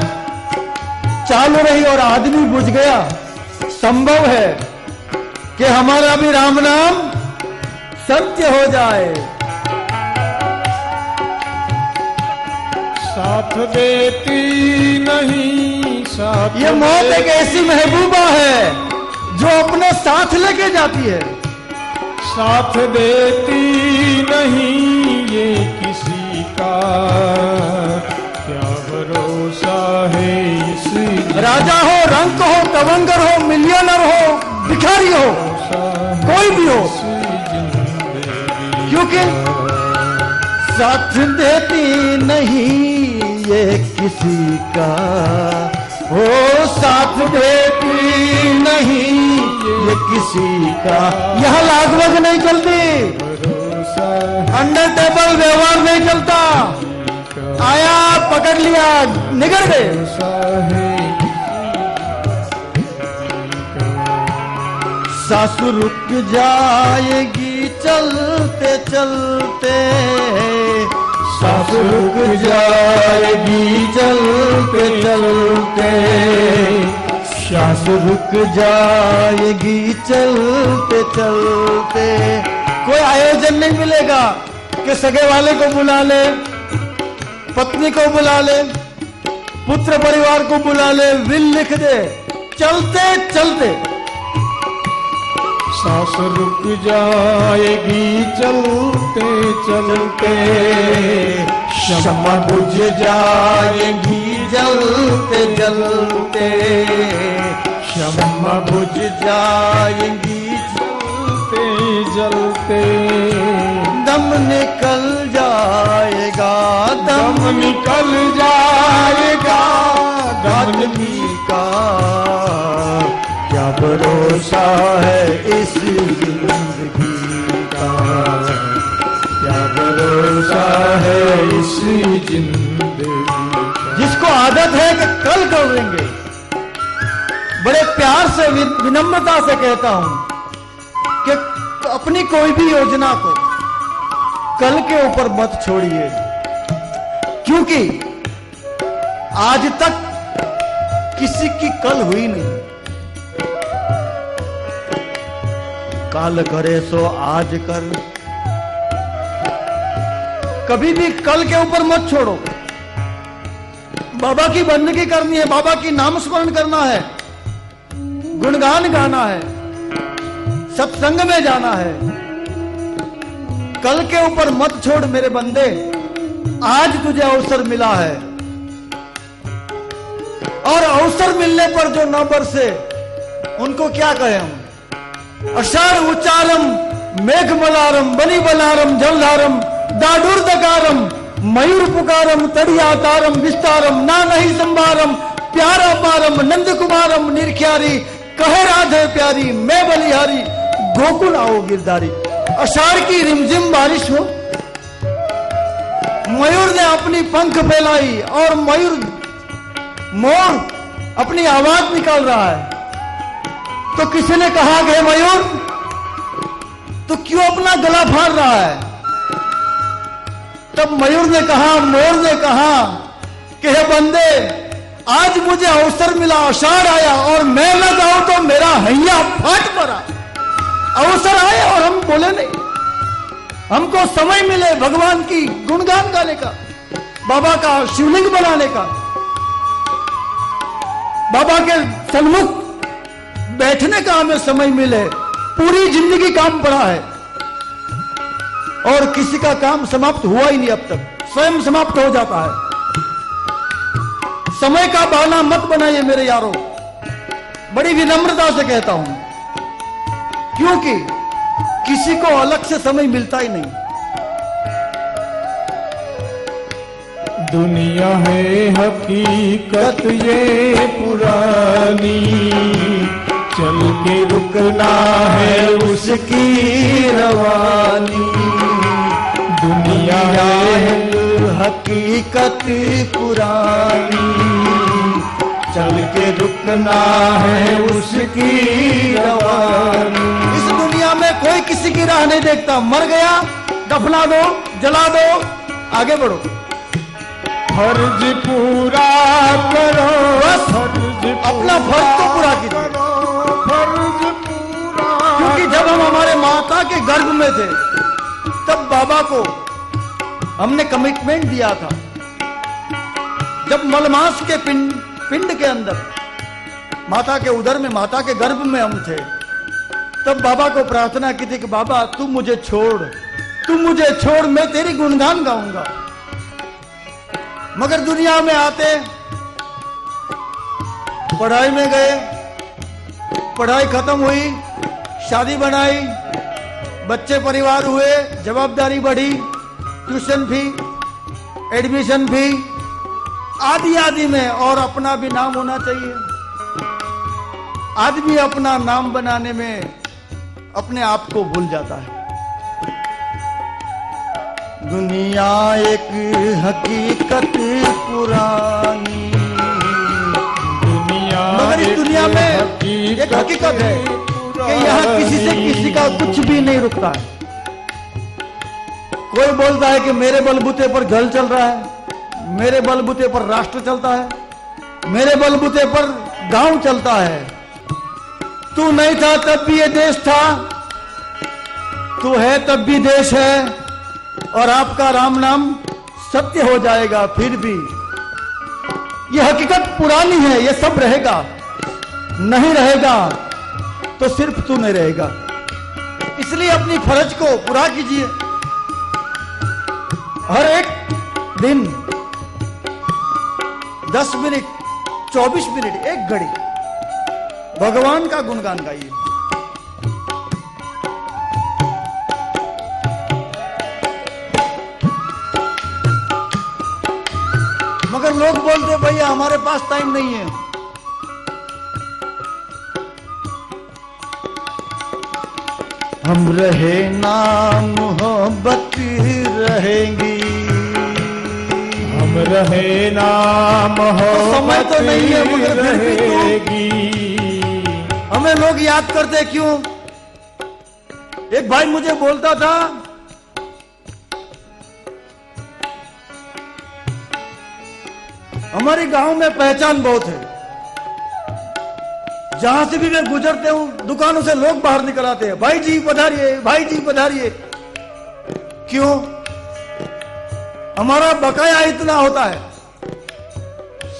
चालू रही और आदमी बुझ गया, संभव है कि हमारा भी राम नाम सत्य हो जाए. साथ देती नहीं साथ. ये मौत एक ऐसी महबूबा है जो अपने साथ लेके जाती है. साथ देती नहीं ये किसी का, क्या भरोसा है इस राजा हो, रंक हो, तवंगर हो, मिलियनर हो, भिखारी हो, कोई भी हो, क्योंकि साथ देती नहीं ये किसी का, वो साथ देती नहीं ये किसी का. यहाँ लागवग नहीं चलती, अंडर टेबल व्यवहार नहीं चलता. आया, पकड़ लिया, निकल गए. सासु रुक जाएगी चलते चलते, सासु रुक जाएगी चलते चलते, सासु रुक जाएगी चलते चलते. कोई आयोजन नहीं मिलेगा कि सगे वाले को बुला ले, पत्नी को बुला ले, पुत्र परिवार को बुला ले, विल लिख दे. चलते चलते सांस रुक जाएगी चलते चलते, क्षमा बुझ जाएगी जलते जलते, क्षमा बुझ जाएगी जलते जलते. दम निकल जाएगा, दम निकल जाएगा आदमी का. क्या भरोसा है इस जिंदगी का, क्या भरोसा है इस जिंदगी. जिसको आदत है कि कल कर लेंगे, बड़े प्यार से विनम्रता से कहता हूं कि अपनी कोई भी योजना को कल के ऊपर मत छोड़िए, क्योंकि आज तक किसी की कल हुई नहीं. काल करे सो आज कर, कभी भी कल के ऊपर मत छोड़ो. बाबा की बंदगी करनी है, बाबा की नाम स्मरण करना है, गुणगान गाना है, सत्संग में जाना है. कल के ऊपर मत छोड़ मेरे बंदे. आज तुझे अवसर मिला है, और अवसर मिलने पर जो न बरसे उनको क्या कहें हम. अषाढ़ उच्चारम मेघ मलारम बनी बलारम जलधारम दाडुर्दकारम मयूर पुकारम तड़ियातारम विस्तारम ना नहीं संभारम प्यारा पारम नंद कुमारम निरख्यारी कहे राधे प्यारी मैं बलिहारी गोकुल आओ गिरधारी. अषाढ़ की रिमझिम बारिश हो, मयूर ने अपनी पंख फैलाई और मोर अपनी आवाज निकाल रहा है. तो किसी ने कहा कि मयूर तो क्यों अपना गला फाड़ रहा है. तब मयूर ने कहा, मोर ने कहा कि हे बंदे, आज मुझे अवसर मिला, अषाढ़ आया और मैं न जाऊं तो मेरा हैया फाट पड़ा. अवसर आए और हम बोले नहीं. हमको समय मिले भगवान की गुणगान गाने का, बाबा का शिवलिंग बनाने का, बाबा के सन्मुख बैठने का हमें समय मिले. पूरी जिंदगी काम पड़ा है. और किसी का काम समाप्त हुआ ही नहीं अब तक, स्वयं समाप्त हो जाता है। समय का बहाना मत बनाइए मेरे यारों, बड़ी विनम्रता से कहता हूं, क्योंकि किसी को अलग से समय मिलता ही नहीं। दुनिया है हकीकत ये पुरानी, चल के रुकना है उसकी रवानी। दुनिया है हकीकत पुरानी, चल के रुकना है उसकी रवानी। इस दुनिया में कोई किसी की राह नहीं देखता। मर गया, दफना दो, जला दो, आगे बढ़ो। फर्ज पूरा करो, बस अपना फर्ज तो पूरा कीजिए। फर्ज पूरा, क्योंकि जब हम हमारे माता के गर्भ में थे तब बाबा को हमने कमिटमेंट दिया था। जब मलमास के पिंड के अंदर, माता के उदर में, माता के गर्भ में हम थे, तब बाबा को प्रार्थना की थी कि बाबा तू मुझे छोड़, मैं तेरी गुणगान गाऊंगा। मगर दुनिया में आते पढ़ाई में गए, पढ़ाई खत्म हुई, शादी बनाई, बच्चे परिवार हुए, जवाबदारी बढ़ी, ट्यूशन फी, एडमिशन फी, आदि आदि में, और अपना भी नाम होना चाहिए। आदमी अपना नाम बनाने में अपने आप को भूल जाता है। दुनिया एक हकीकत पुरानी, मगर इस दुनिया में एक हकीकत है कि यहाँ किसी से किसी का कुछ भी नहीं रुकता है। कोई बोलता है कि मेरे बलबूते पर घर चल रहा है, मेरे बलबूते पर राष्ट्र चलता है, मेरे बलबूते पर गांव चलता है। तू नहीं था तब भी ये देश था, तू है तब भी देश है, और आपका राम नाम सत्य हो जाएगा। फिर भी ये हकीकत पुरानी है, ये सब रहेगा, नहीं रहेगा तो सिर्फ तू नहीं रहेगा। इसलिए अपनी फर्ज को पूरा कीजिए। हर एक दिन 10 मिनट, 24 मिनट, 1 घड़ी भगवान का गुणगान गाइए। मगर लोग बोलते भैया हमारे पास टाइम नहीं है। हम रहे ना मोहब्बत रहेंगी, हम रहे ना मोहब्बत समय तो नहीं है मगर फिर भी रहेगी। हमें लोग याद करते क्यों? एक भाई मुझे बोलता था, हमारे गांव में पहचान बहुत है, जहां से भी मैं गुजरते हूं दुकानों से लोग बाहर निकल आते हैं, भाई जी पधारिए, भाई जी पधारिए। क्यों? हमारा बकाया इतना होता है,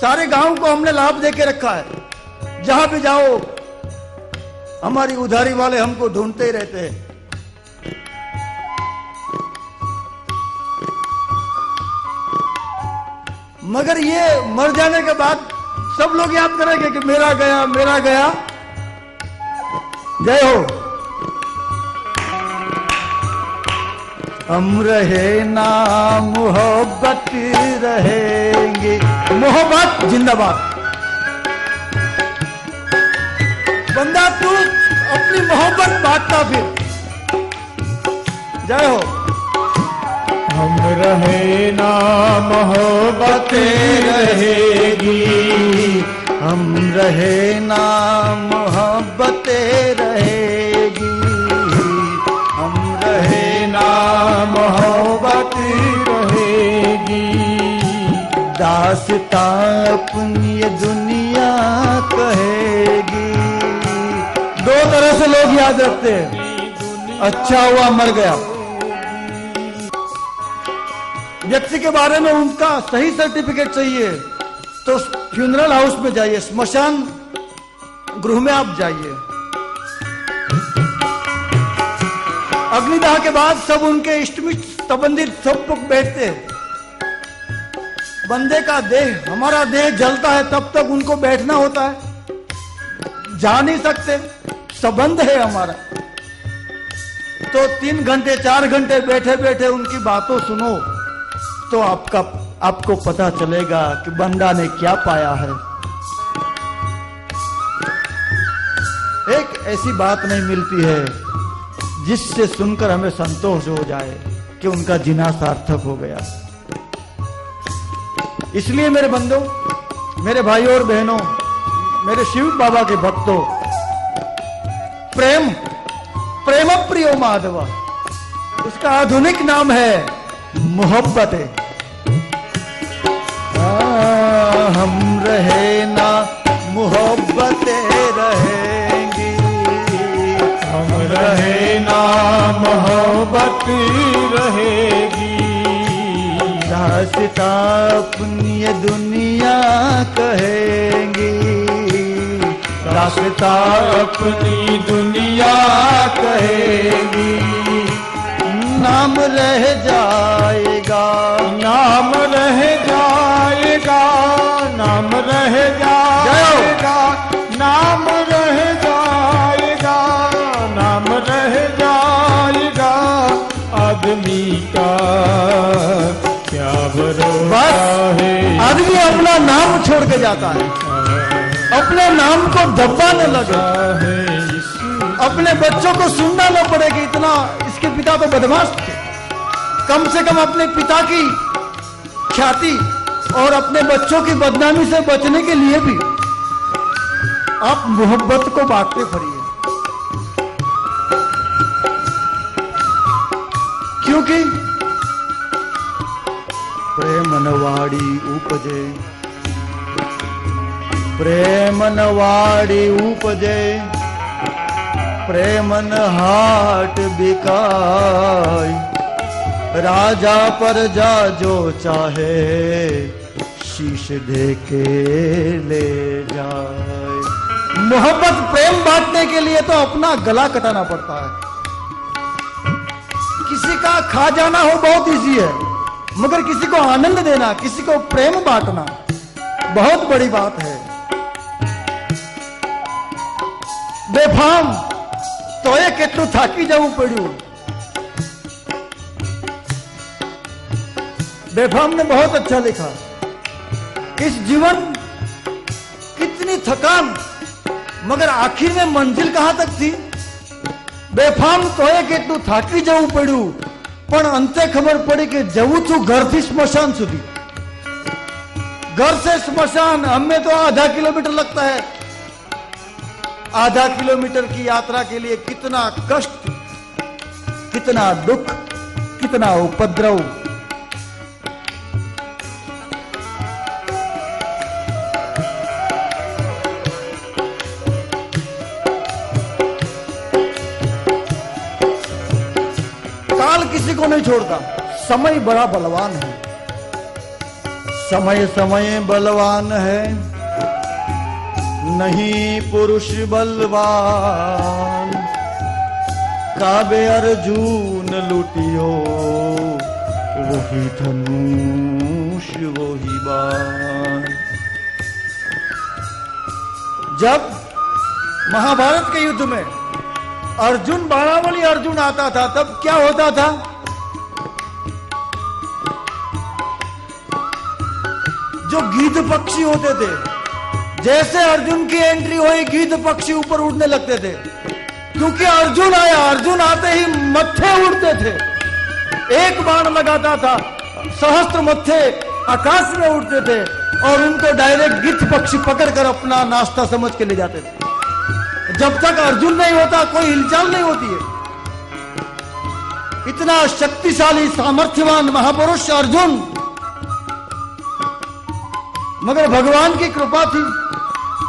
सारे गांव को हमने लाभ देके रखा है। जहां भी जाओ हमारी उधारी वाले हमको ढूंढते ही रहते हैं। मगर ये मर जाने के बाद सब लोग याद करेंगे कि मेरा गया, मेरा गया। जय हो। हम रहे ना मोहब्बत रहेंगे, मोहब्बत जिंदाबाद। बंदा तू अपनी मोहब्बत बांटता फिर। जय हो। हम रहे ना मोहब्बत रहेगी, हम रहे ना मोहब्बत रहेगी, हम रहे ना मोहब्बत रहेगी। दास्तां अपनी ये दुनिया कहेगी। 2 तरह से लोग याद रखते हैं, अच्छा हुआ मर गया। व्यक्ति के बारे में उनका सही सर्टिफिकेट चाहिए तो फ्यूनरल हाउस में जाइए, स्मशान गृह में आप जाइए। अग्निदाह के बाद सब उनके इष्टमिष्ट संबंधित सब लोग बैठते हैं। बंदे का देह, हमारा देह जलता है तब तक उनको बैठना होता है, जा नहीं सकते, संबंध है हमारा। तो 3 घंटे 4 घंटे बैठे बैठे उनकी बातों सुनो तो आपको पता चलेगा कि बंदा ने क्या पाया है। एक ऐसी बात नहीं मिलती है जिससे सुनकर हमें संतोष हो जाए कि उनका जीना सार्थक हो गया। इसलिए मेरे बंधु, मेरे भाइयों और बहनों, मेरे शिव बाबा के भक्तों, प्रेम प्रियो माधव, उसका आधुनिक नाम है मोहब्बत। हम रहे ना मोहब्बत रहेंगी, हम रहे ना मोहब्बत रहेगी। रास्ता अपनी ये दुनिया कहेंगी, रास्ता अपनी दुनिया कहेगी। नाम रह जाएगा, नाम रह जाएगा, नाम रह जाएगा, नाम रह जाएगा, नाम रह जाएगा। आदमी का क्या भरोसा है। आदमी अपना नाम छोड़ के जाता है, अपने नाम को दबाने लगा है। अपने बच्चों को सुनना न पड़े कि इतना इसके पिता तो बदमाश थे। कम से कम अपने पिता की ख्याति और अपने बच्चों की बदनामी से बचने के लिए भी आप मोहब्बत को बांटते फिरिए, क्योंकि प्रेमनवाड़ी उपजे, प्रेमनवाड़ी उपजे, प्रेमन हाट बिकाय। राजा पर जा जो चाहे, शीश दे के ले जाए। मोहब्बत प्रेम बांटने के लिए तो अपना गला कटाना पड़ता है। किसी का खा जाना हो बहुत इजी है, मगर किसी को आनंद देना, किसी को प्रेम बांटना बहुत बड़ी बात है। बेफाम तो ये केटलू थाकी जाऊं पड़ू। बेफाम ने बहुत अच्छा लिखा, इस जीवन कितनी थकान, मगर आखिर में मंजिल कहां तक थी। बेफाम तो ये केटलू थाकी जाऊं पड़ू, पण अंते खबर पड़ी कि जવું છું ઘરથી स्मशान સુધી। घर से स्मशान हमें तो आधा किलोमीटर लगता है। आधा किलोमीटर की यात्रा के लिए कितना कष्ट, कितना दुख, कितना उपद्रव। काल किसी को नहीं छोड़ता, समय बड़ा बलवान है। समय समय बलवान है, नहीं पुरुष बलवान। काबे अर्जुन लुटियो, वही धनुष वही बाण। जब महाभारत के युद्ध में अर्जुन बाणावली अर्जुन आता था, तब क्या होता था? जो गीध पक्षी होते थे, जैसे अर्जुन की एंट्री हुई, गीध पक्षी ऊपर उड़ने लगते थे, क्योंकि अर्जुन आया। अर्जुन आते ही मत्थे उड़ते थे। एक बाण लगाता था, सहस्त्र मत्थे आकाश में उड़ते थे और उनको डायरेक्ट गिद्ध पक्षी पकड़कर अपना नाश्ता समझ के ले जाते थे। जब तक अर्जुन नहीं होता कोई हिलचाल नहीं होती है। इतना शक्तिशाली सामर्थ्यवान महापुरुष अर्जुन, मगर भगवान की कृपा थी,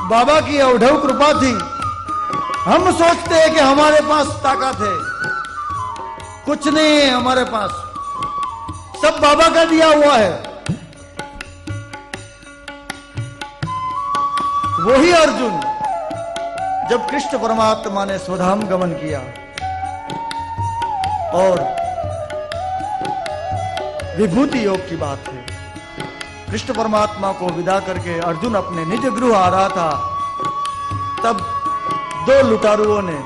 बाबा की अवढव कृपा थी। हम सोचते हैं कि हमारे पास ताकत है, कुछ नहीं है हमारे पास, सब बाबा का दिया हुआ है। वही अर्जुन जब कृष्ण परमात्मा ने स्वधाम गमन किया, और विभूति योग की बात है। कृष्ण परमात्मा को विदा करके अर्जुन अपने निज गृह आ रहा था, तब दो लुटारुओं ने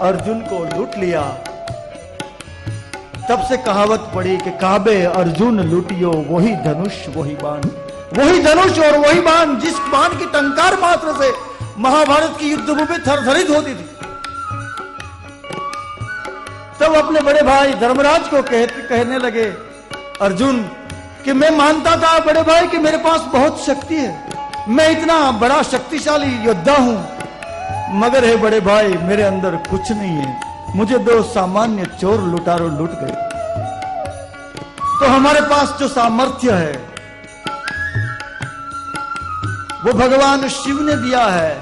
अर्जुन को लूट लिया। तब से कहावत पड़ी कि काबे अर्जुन लूटियो वही धनुष वही बाण, वही धनुष और वही बाण जिस बाण की टंकार मात्र से महाभारत की युद्धभूमि थरथरित होती थी। तब अपने बड़े भाई धर्मराज को कहने लगे अर्जुन कि मैं मानता था बड़े भाई कि मेरे पास बहुत शक्ति है, मैं इतना बड़ा शक्तिशाली योद्धा हूं, मगर हे बड़े भाई मेरे अंदर कुछ नहीं है, मुझे दो सामान्य चोर लुटारो लूट गए। तो हमारे पास जो सामर्थ्य है वो भगवान शिव ने दिया है,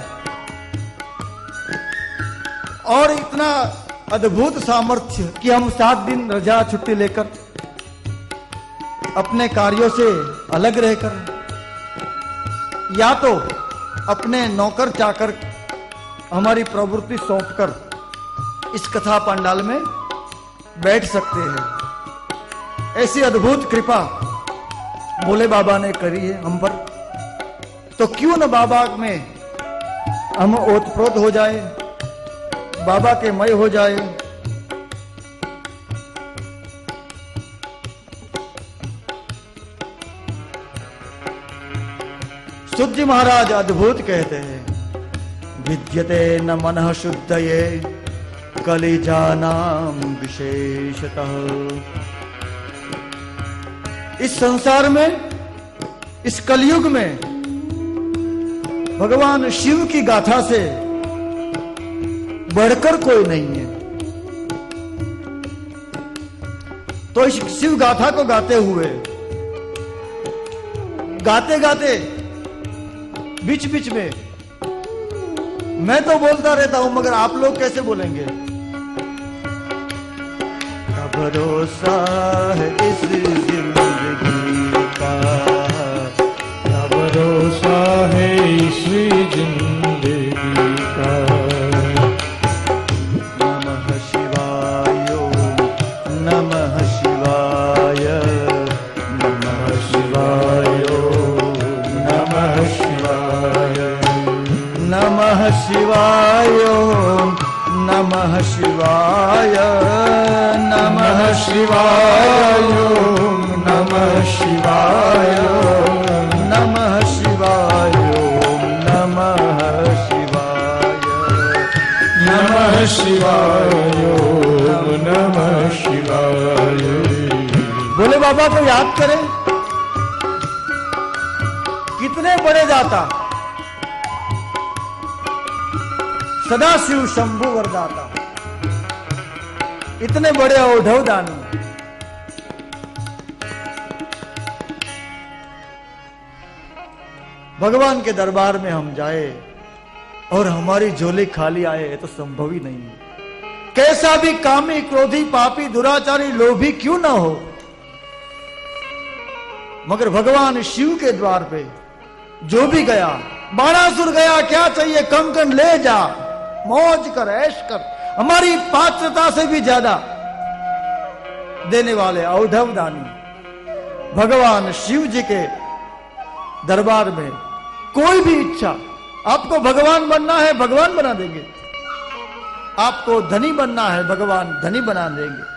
और इतना अद्भुत सामर्थ्य कि हम 7 दिन रजा छुट्टी लेकर अपने कार्यों से अलग रहकर या तो अपने नौकर चाकर हमारी प्रवृत्ति सौंपकर इस कथा पंडाल में बैठ सकते हैं। ऐसी अद्भुत कृपा भोले बाबा ने करी है हम पर, तो क्यों न बाबा में हम ओतप्रोत हो जाए, बाबा के मय हो जाए। सुत जी महाराज अद्भुत कहते हैं, विद्यते न मनः शुद्धये कलिजानाम विशेषतः। इस संसार में, इस कलयुग में भगवान शिव की गाथा से बढ़कर कोई नहीं है। तो इस शिव गाथा को गाते हुए, गाते गाते बीच बीच में मैं तो बोलता रहता हूं, मगर आप लोग कैसे बोलेंगे? क्या भरोसा है इस जिंदगी का, क्या भरोसा है इस जिंदगी का। नमः शिवाय नमः शिवाय नमः शिवाय नमः शिवाय नमः शिवाय नमः शिवाय नमः शिवाय नमः शिवाय नमः शिवाय नमः शिवाय नमः शिवाय नमः शिवाय। भोले बाबा को याद करें, कितने बड़े दाता, सदाशिव शंभु वरदाता, इतने बड़े औढव दानी। भगवान के दरबार में हम जाए और हमारी झोली खाली आए तो संभव ही नहीं है। कैसा भी कामी क्रोधी पापी दुराचारी लोभी क्यों ना हो, मगर भगवान शिव के द्वार पे जो भी गया, बाणासुर गया, क्या चाहिए कंकण ले जा, मौज कर, ऐश कर, हमारी पात्रता से भी ज्यादा देने वाले औढव दानी भगवान शिव जी के दरबार में कोई भी इच्छा, आपको भगवान बनना है भगवान बना देंगे, आपको धनी बनना है भगवान धनी बना देंगे।